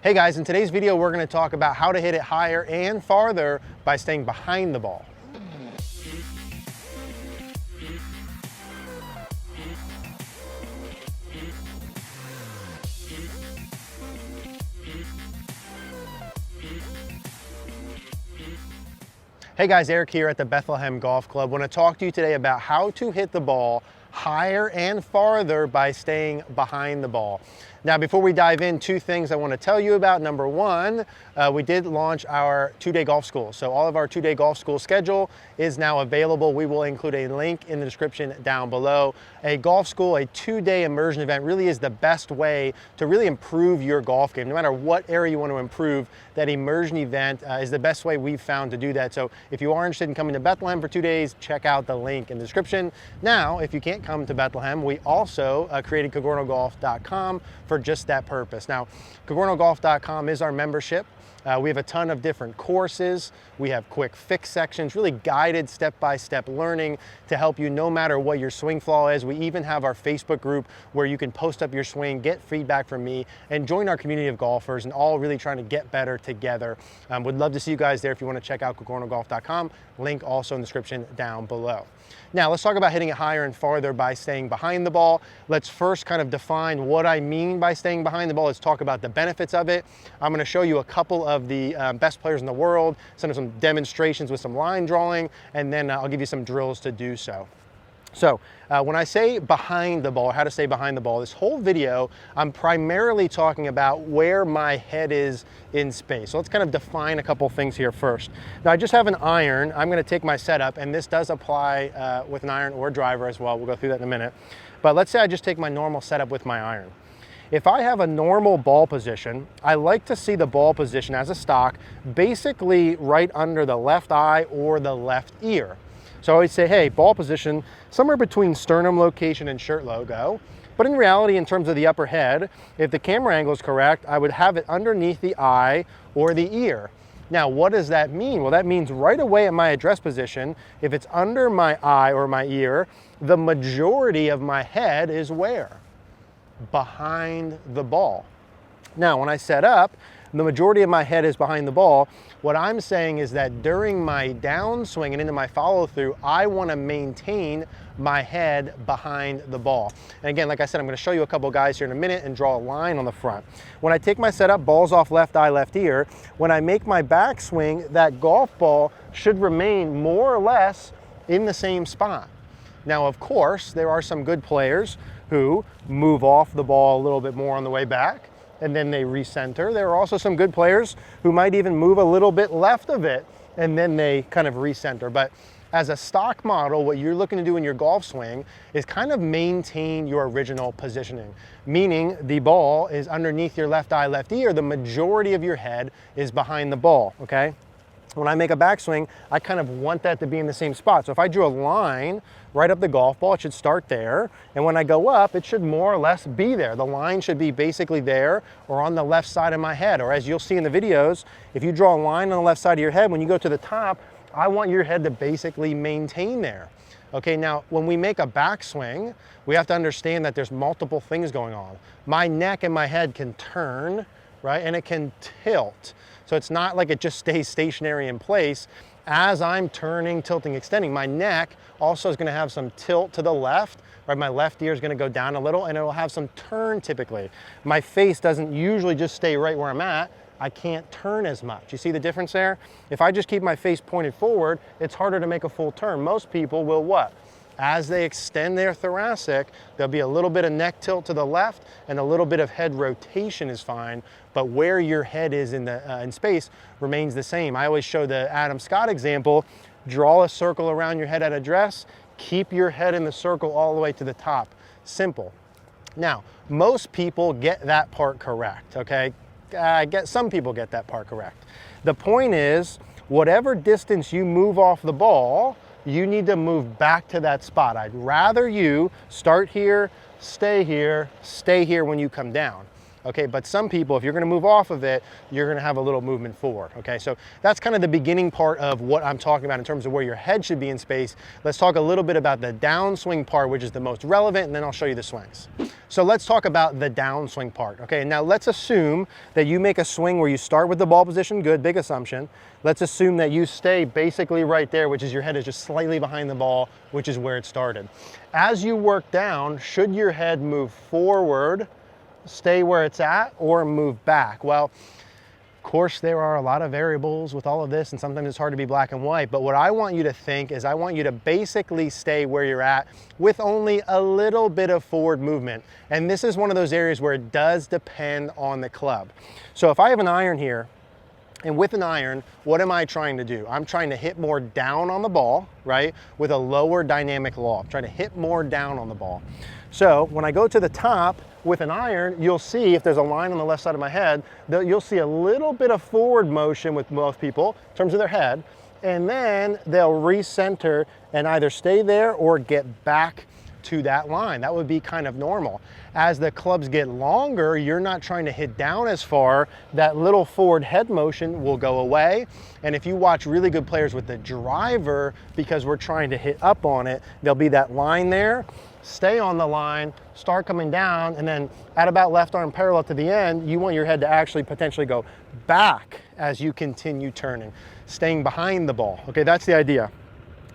Hey guys, in today's video we're going to talk about how to hit it higher and farther by staying behind the ball. Hey guys, Eric here at the Bethlehem Golf Club. I want to talk to you today about how to hit the ball higher and farther by staying behind the ball. Now, before we dive in, two things I want to tell you about. Number one, we did launch our two-day golf school. So all of our two-day golf school schedule is now available. We will include a link in the description down below. A golf school, a two-day immersion event really is the best way to really improve your golf game. No matter what area you want to improve, that immersion event is the best way we've found to do that. So if you are interested in coming to Bethlehem for 2 days, check out the link in the description. Now, if you can't come to Bethlehem, we also created CogornoGolf.com for just that purpose. Now, CogornoGolf.com is our membership. We have a ton of different courses. We have quick fix sections, really guided step-by-step learning to help you no matter what your swing flaw is. We even have our Facebook group where you can post up your swing, get feedback from me, and join our community of golfers and all really trying to get better together. Would love to see you guys there if you want to check out CogornoGolf.com. Link also in the description down below. Now, let's talk about hitting it higher and farther by staying behind the ball. Let's first kind of define what I mean by staying behind the ball. Let's talk about the benefits of it. I'm going to show you a couple of the best players in the world, some demonstrations with some line drawing, and then I'll give you some drills to do so. So when I say behind the ball, how to stay behind the ball, this whole video, I'm primarily talking about where my head is in space. So let's kind of define a couple things here first. Now I just have an iron. I'm going to take my setup, and this does apply with an iron or driver as well. We'll go through that in a minute. But let's say I just take my normal setup with my iron. If I have a normal ball position, I like to see the ball position as a stock basically right under the left eye or the left ear. So I always say, hey, ball position somewhere between sternum location and shirt logo. But in reality, in terms of the upper head, if the camera angle is correct, I would have it underneath the eye or the ear. Now, what does that mean? Well, that means right away at my address position, if it's under my eye or my ear, the majority of my head is where? Behind the ball. Now, when I set up, the majority of my head is behind the ball. What I'm saying is that during my downswing and into my follow through, I want to maintain my head behind the ball. And again, like I said, I'm going to show you a couple guys here in a minute and draw a line on the front. When I take my setup, balls off left eye, left ear, when I make my backswing, that golf ball should remain more or less in the same spot. Now, of course, there are some good players who move off the ball a little bit more on the way back, and then they recenter. There are also some good players who might even move a little bit left of it, and then they kind of recenter. But as a stock model, what you're looking to do in your golf swing is kind of maintain your original positioning, meaning the ball is underneath your left eye, left ear. The majority of your head is behind the ball, okay? When I make a backswing, I kind of want that to be in the same spot. So if I drew a line right up the golf ball, it should start there. And when I go up, it should more or less be there. The line should be basically there or on the left side of my head. Or as you'll see in the videos, if you draw a line on the left side of your head, when you go to the top, I want your head to basically maintain there. Okay, now when we make a backswing, we have to understand that there's multiple things going on. My neck and my head can turn, right? And it can tilt. So it's not like it just stays stationary in place. As I'm turning, tilting, extending, my neck also is going to have some tilt to the left, right? My left ear is going to go down a little, and it'll have some turn typically. My face doesn't usually just stay right where I'm at. I can't turn as much. You see the difference there? If I just keep my face pointed forward, it's harder to make a full turn. Most people will what? As they extend their thoracic, there'll be a little bit of neck tilt to the left and a little bit of head rotation is fine, but where your head is in space remains the same. I always show the Adam Scott example. Draw a circle around your head at address, keep your head in the circle all the way to the top. Simple. Now, most people get that part correct, okay? Some people get that part correct. The point is, whatever distance you move off the ball, you need to move back to that spot. I'd rather you start here, stay here when you come down. okay? But some people, if you're gonna move off of it, you're gonna have a little movement forward, okay? So that's kind of the beginning part of what I'm talking about in terms of where your head should be in space. Let's talk a little bit about the downswing part, which is the most relevant, and then I'll show you the swings. So let's talk about the downswing part, okay? Now let's assume that you make a swing where you start with the ball position, good, big assumption. Let's assume that you stay basically right there, which is your head is just slightly behind the ball, which is where it started. As you work down, should your head move forward, stay where it's at, or move back? Well, of course, there are a lot of variables with all of this, and sometimes it's hard to be black and white, but what I want you to think is I want you to basically stay where you're at with only a little bit of forward movement. And this is one of those areas where it does depend on the club. So if I have an iron here, and with an iron, what am I trying to do? I'm trying to hit more down on the ball, right? With a lower dynamic lob. I'm trying to hit more down on the ball. So when I go to the top with an iron, you'll see if there's a line on the left side of my head, you'll see a little bit of forward motion with most people in terms of their head, and then they'll recenter and either stay there or get back to that line. That would be kind of normal. As the clubs get longer, you're not trying to hit down as far, that little forward head motion will go away. And if you watch really good players with the driver, because we're trying to hit up on it, there'll be that line there, stay on the line, start coming down, and then at about left arm parallel to the end, you want your head to actually potentially go back as you continue turning, staying behind the ball. Okay, that's the idea.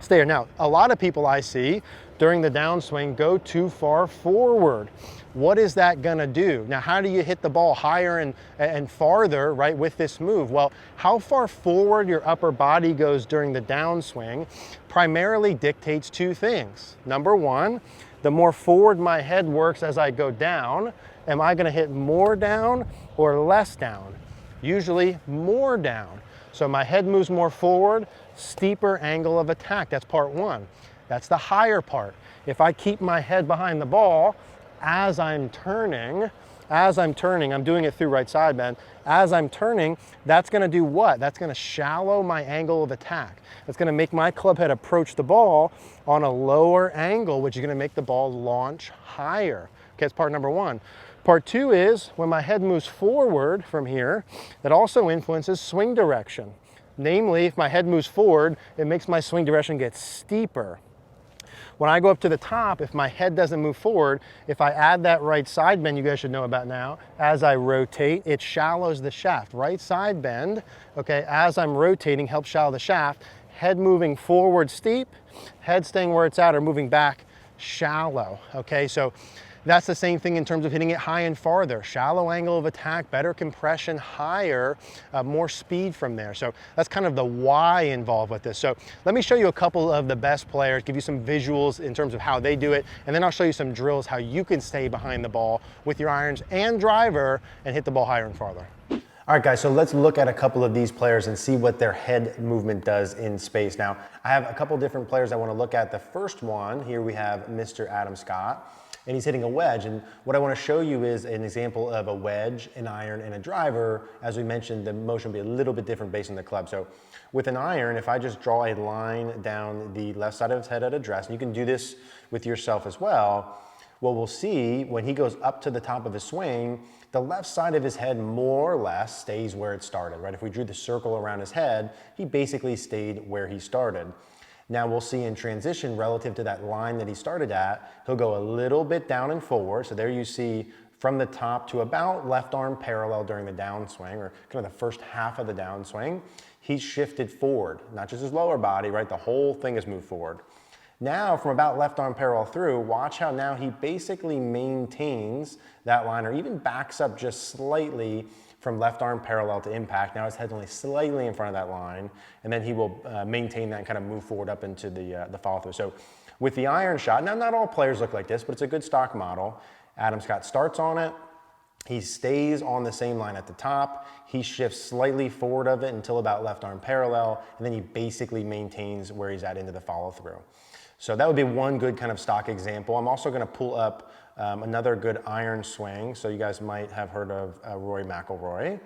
Stay here. Now, a lot of people I see during the downswing go too far forward. What is that gonna do? Now, how do you hit the ball higher and farther, right, with this move? Well, how far forward your upper body goes during the downswing primarily dictates two things. Number one, the more forward my head works as I go down, am I gonna hit more down or less down? Usually more down. So my head moves more forward, steeper angle of attack. That's part one. That's the higher part. If I keep my head behind the ball as I'm turning, I'm doing it through right side bend, as I'm turning, that's gonna do what? That's gonna shallow my angle of attack. That's gonna make my club head approach the ball on a lower angle, which is gonna make the ball launch higher. Okay, that's part number one. Part two is when my head moves forward from here, that also influences swing direction. Namely, if my head moves forward, it makes my swing direction get steeper. When I go up to the top, if my head doesn't move forward, if I add that right side bend you guys should know about now, as I rotate, it shallows the shaft. Right side bend, okay, as I'm rotating, helps shallow the shaft. Head moving forward steep, head staying where it's at or moving back shallow, okay? So that's the same thing in terms of hitting it high and farther. Shallow angle of attack, better compression, higher, more speed from there. So that's kind of the why involved with this. So let me show you a couple of the best players, give you some visuals in terms of how they do it, and then I'll show you some drills how you can stay behind the ball with your irons and driver and hit the ball higher and farther. All right, guys, so let's look at a couple of these players and see what their head movement does in space. Now, I have a couple different players I want to look at. The first one, here we have Mr. Adam Scott, and he's hitting a wedge. And what I want to show you is an example of a wedge, an iron, and a driver. As we mentioned, the motion will be a little bit different based on the club. So with an iron, if I just draw a line down the left side of his head at address, and you can do this with yourself as well, what we'll see when he goes up to the top of his swing, the left side of his head more or less stays where it started, right? If we drew the circle around his head, he basically stayed where he started. Now we'll see in transition relative to that line that he started at, he'll go a little bit down and forward. So there you see from the top to about left arm parallel during the downswing, or kind of the first half of the downswing, he's shifted forward, not just his lower body, right? The whole thing has moved forward. Now from about left arm parallel through, watch how now he basically maintains that line or even backs up just slightly from left arm parallel to impact. Now his head's only slightly in front of that line, and then he will maintain that and kind of move forward up into the follow through. So with the iron shot, now not all players look like this, but it's a good stock model. Adam Scott starts on it. He stays on the same line at the top. He shifts slightly forward of it until about left arm parallel, and then he basically maintains where he's at into the follow through. So that would be one good kind of stock example. I'm also gonna pull up another good iron swing. So you guys might have heard of Rory McIlroy.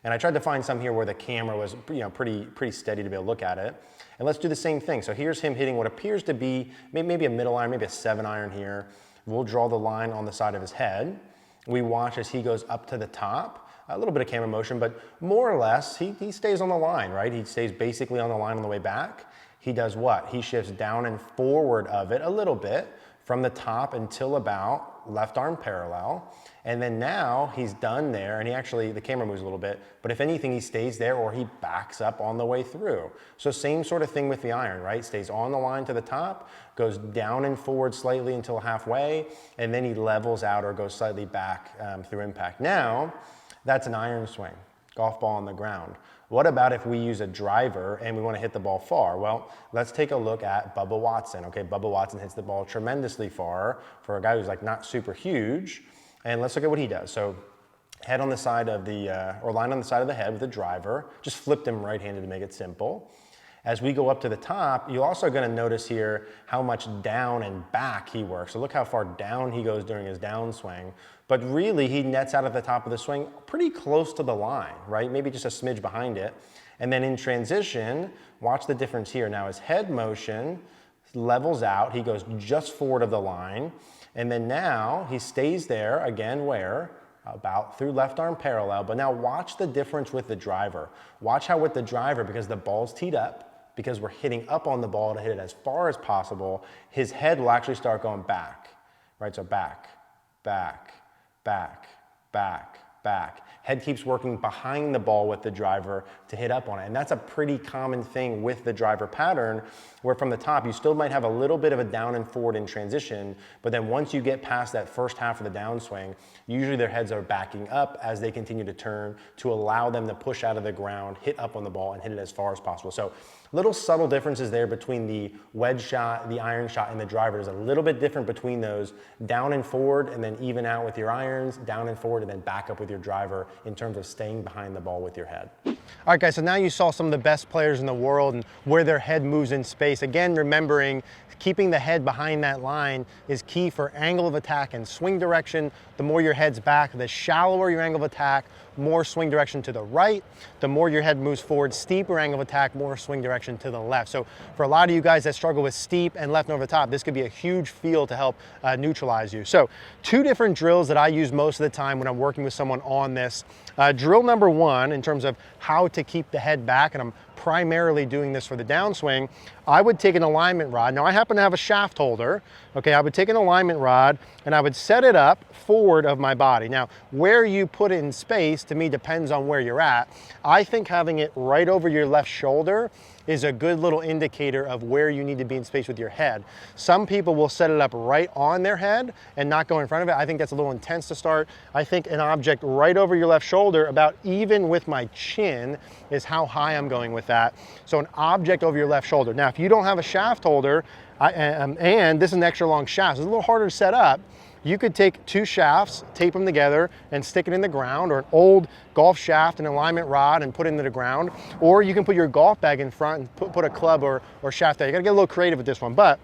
And I tried to find some here where the camera was pretty steady to be able to look at it. And let's do the same thing. So here's him hitting what appears to be maybe a middle iron, maybe a 7 iron here. We'll draw the line on the side of his head. We watch as he goes up to the top, a little bit of camera motion, but more or less, he stays on the line, right? He stays basically on the line on the way back. He does what? He shifts down and forward of it a little bit from the top until about left arm parallel. And then now he's done there, and the camera moves a little bit, but if anything, he stays there or he backs up on the way through. So same sort of thing with the iron, right? Stays on the line to the top, goes down and forward slightly until halfway, and then he levels out or goes slightly back through impact. Now, that's an iron swing, golf ball on the ground. What about if we use a driver and we want to hit the ball far? Well, let's take a look at Bubba Watson. Okay, Bubba Watson hits the ball tremendously far for a guy who's like not super huge. And let's look at what he does. So head on the side of the, or line on the side of the head with a driver, just flipped him right-handed to make it simple. As we go up to the top, you're also gonna notice here how much down and back he works. So look how far down he goes during his downswing. But really, he nets out at the top of the swing pretty close to the line, right? Maybe just a smidge behind it. And then in transition, watch the difference here. Now his head motion levels out. He goes just forward of the line. And then now he stays there, again, where? About through left arm parallel. But now watch the difference with the driver. Watch how with the driver, because the ball's teed up, because we're hitting up on the ball to hit it as far as possible, his head will actually start going back, right? So back, back, back, back, back. Head keeps working behind the ball with the driver to hit up on it. And that's a pretty common thing with the driver pattern, where from the top, you still might have a little bit of a down and forward in transition, but then once you get past that first half of the downswing, usually their heads are backing up as they continue to turn to allow them to push out of the ground, hit up on the ball, and hit it as far as possible. So little subtle differences there between the wedge shot, the iron shot, and the driver. There's a little bit different between those, down and forward, and then even out with your irons, down and forward, and then back up with your driver in terms of staying behind the ball with your head. All right, guys, so now you saw some of the best players in the world and where their head moves in space. Again, remembering keeping the head behind that line is key for angle of attack and swing direction. The more your head's back, the shallower your angle of attack, more swing direction to the right. The more your head moves forward, steeper angle of attack, more swing direction to the left. So for a lot of you guys that struggle with steep and left and over the top, this could be a huge feel to help neutralize you. So 2 different drills that I use most of the time when I'm working with someone on this. Drill number 1, in terms of how to keep the head back, and I'm primarily doing this for the downswing, I would take an alignment rod. Now I happen to have a shaft holder. Okay, I would take an alignment rod and I would set it up forward of my body. Now, where you put it in space, to me, depends on where you're at. I think having it right over your left shoulder is a good little indicator of where you need to be in space with your head. Some people will set it up right on their head and not go in front of it. I think that's a little intense to start. I think an object right over your left shoulder, about even with my chin, is how high I'm going with that. So an object over your left shoulder. Now, if you don't have a shaft holder, and this is an extra long shaft, so it's a little harder to set up, you could take 2 shafts, tape them together, and stick it in the ground, or an old golf shaft and alignment rod and put it into the ground. Or you can put your golf bag in front and put a club or shaft there. You gotta get a little creative with this one, but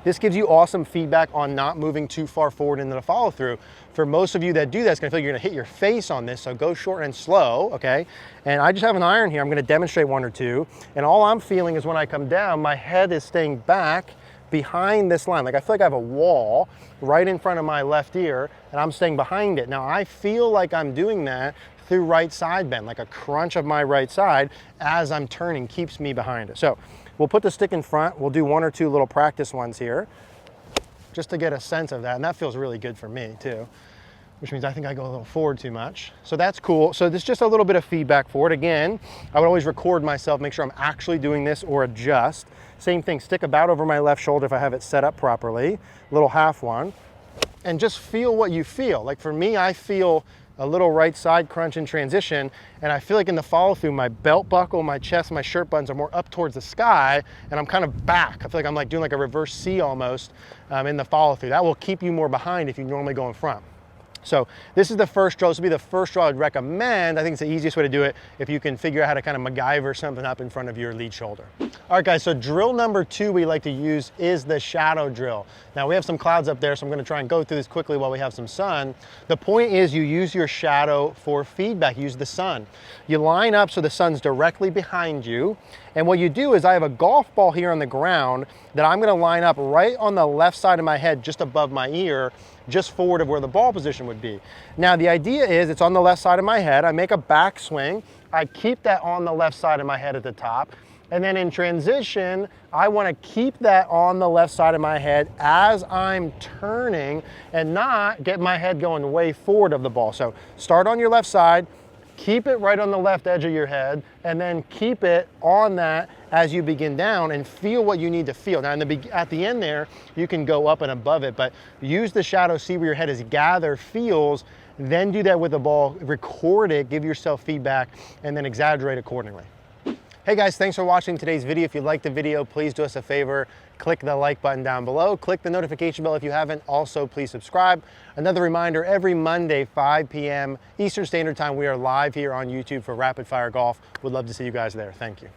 this gives you awesome feedback on not moving too far forward into the follow through. For most of you that do that, it's gonna feel like you're gonna hit your face on this, so go short and slow, okay? And I just have an iron here. I'm gonna demonstrate 1 or 2, and all I'm feeling is when I come down, my head is staying back behind this line. Like I feel like I have a wall right in front of my left ear and I'm staying behind it. Now I feel like I'm doing that through right side bend, like a crunch of my right side as I'm turning keeps me behind it. So we'll put the stick in front. We'll do 1 or 2 little practice ones here just to get a sense of that. And that feels really good for me too, which means I think I go a little forward too much. So that's cool. So there's just a little bit of feedback for it. Again, I would always record myself, make sure I'm actually doing this or adjust. Same thing, stick about over my left shoulder if I have it set up properly, little half one, and just feel what you feel. Like for me, I feel a little right side crunch in transition, and I feel like in the follow through, my belt buckle, my chest, my shirt buttons are more up towards the sky, and I'm kind of back. I feel like I'm like doing like a reverse C almost in the follow through. That will keep you more behind if you normally go in front. So this is the first drill. This will be the first drill I'd recommend. I think it's the easiest way to do it if you can figure out how to kind of MacGyver something up in front of your lead shoulder. All right, guys, so drill number 2 we like to use is the shadow drill. Now we have some clouds up there, so I'm gonna try and go through this quickly while we have some sun. The point is you use your shadow for feedback. Use the sun. You line up so the sun's directly behind you. And what you do is I have a golf ball here on the ground that I'm gonna line up right on the left side of my head, just above my ear. just forward of where the ball position would be. Now the idea is it's on the left side of my head. I make a backswing. I keep that on the left side of my head at the top. And then in transition, I want to keep that on the left side of my head as I'm turning and not get my head going way forward of the ball. So start on your left side, keep it right on the left edge of your head, and then keep it on that as you begin down and feel what you need to feel. Now at the end there, you can go up and above it, but use the shadow, see where your head is, gather feels, then do that with the ball, record it, give yourself feedback, and then exaggerate accordingly. Hey guys, thanks for watching today's video. If you liked the video, please do us a favor, click the like button down below, click the notification bell if you haven't. Also, please subscribe. Another reminder, every Monday, 5 p.m. Eastern Standard Time, we are live here on YouTube for Rapid Fire Golf. We'd love to see you guys there. Thank you.